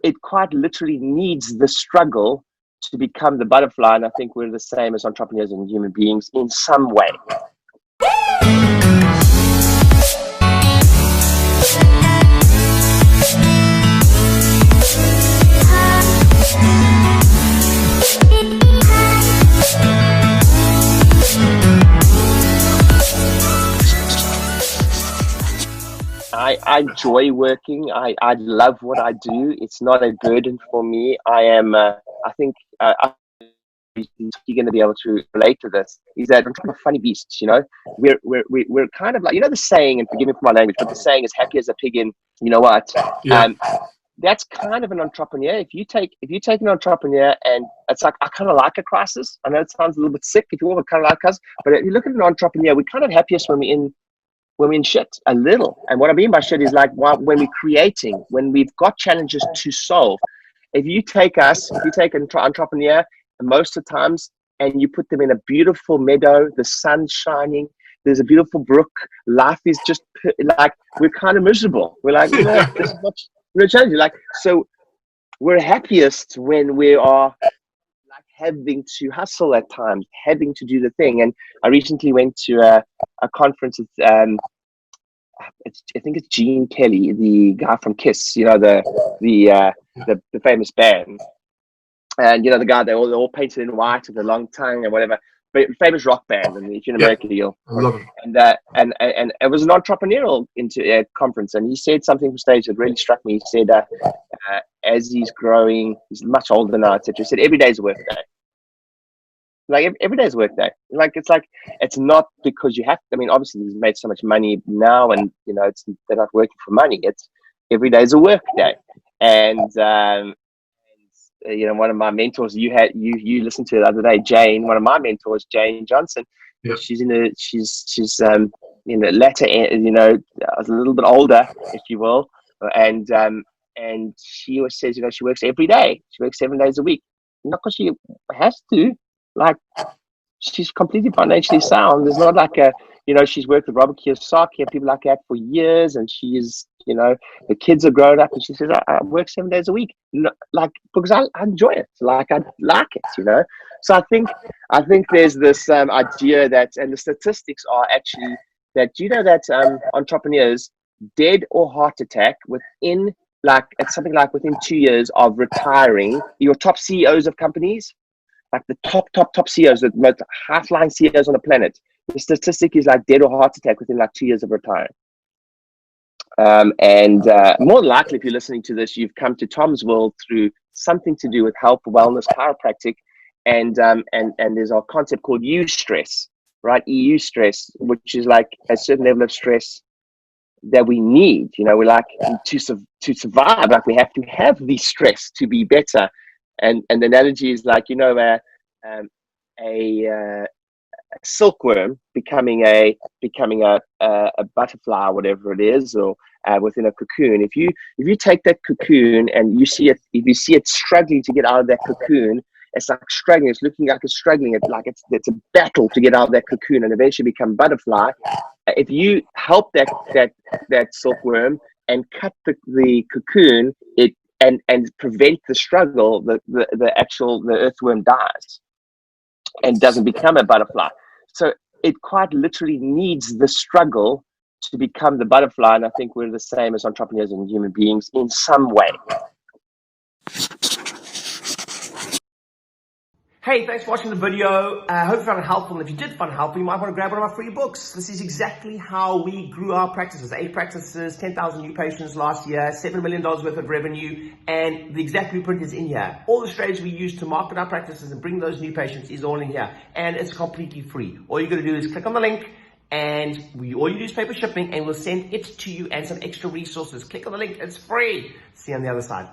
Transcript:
it quite literally needs the struggle to become the butterfly. And I think we're the same as entrepreneurs and human beings in some way. I enjoy working. I love what I do. It's not a burden for me. I think you're going to be able to relate to this, is that I'm kind of funny beasts, you know. We're kind of like, you know, the saying, and forgive me for my language, but the saying is happy as a pig in, you know what? Yeah. That's kind of an entrepreneur. If you take an entrepreneur, and it's like, I kind of like a crisis. I know it sounds a little bit sick if you want to kind of like us, but if you look at an entrepreneur, we're kind of happiest when we're in shit a little. And what I mean by shit is like when we're creating, when we've got challenges to solve. If you take an entrepreneur, most of the times, and you put them in a beautiful meadow, the sun's shining, there's a beautiful brook, life is just like, we're kind of miserable. We're like, you know, this is not really challenging. Like, so we're happiest when we are like having to hustle at times, having to do the thing. And I recently went to a conference. I think it's Gene Kelly, the guy from Kiss, you know, the famous band. And you know, the guy, they're all painted in white with a long tongue and whatever. But famous rock band, and if you're in America, you'll. I love it. And it was an entrepreneurial conference, and he said something from stage that really struck me. He said, as he's growing, he's much older now, etc. He said, every day is a work day. Like every day is a work day. It's not because you have to. I mean, obviously he's made so much money now, and you know, they're not working for money. It's every day is a work day, and you know, one of my mentors, you listened to it the other day, Jane. One of my mentors, Jane Johnson. Yep. She's in the latter end, you know, a little bit older, if you will, and she always says, you know, she works every day. She works 7 days a week, not because she has to. Like, she's completely financially sound. There's not like she's worked with Robert Kiyosaki and people like that for years, and she is, you know, the kids are grown up, and she says, I work 7 days a week, like, because I enjoy it, like I like it, you know. So I think there's this idea that, and the statistics are actually that, you know, that entrepreneurs, dead or heart attack within, like, it's something like within 2 years of retiring, your top CEOs of companies, like the top CEOs, the most high-flying CEOs on the planet, the statistic is like dead or heart attack within like 2 years of retiring. And more likely, if you're listening to this, you've come to Tom's world through something to do with health, wellness, chiropractic, and there's a concept called eustress, right? EU stress, which is like a certain level of stress that we need. You know, we're like to survive, like we have to have the stress to be better. And the analogy is like, you know, a silkworm becoming a butterfly, whatever it is, or within a cocoon. If you take that cocoon and if you see it struggling to get out of that cocoon, it's like struggling. It's looking like it's struggling. It's like it's a battle to get out of that cocoon and eventually become butterfly. If you help that silkworm and cut the cocoon, and prevent the struggle, the earthworm dies and doesn't become a butterfly. So it quite literally needs the struggle to become the butterfly. And I think we're the same as entrepreneurs and human beings in some way. Hey, thanks for watching the video. I hope you found it helpful. And if you did find it helpful, you might want to grab one of my free books. This is exactly how we grew our practices. 8 practices, 10,000 new patients last year, $7 million worth of revenue, and the exact blueprint is in here. All the strategies we use to market our practices and bring those new patients is all in here. And it's completely free. All you got to do is click on the link, and all you do is pay for shipping, and we'll send it to you and some extra resources. Click on the link. It's free. See you on the other side.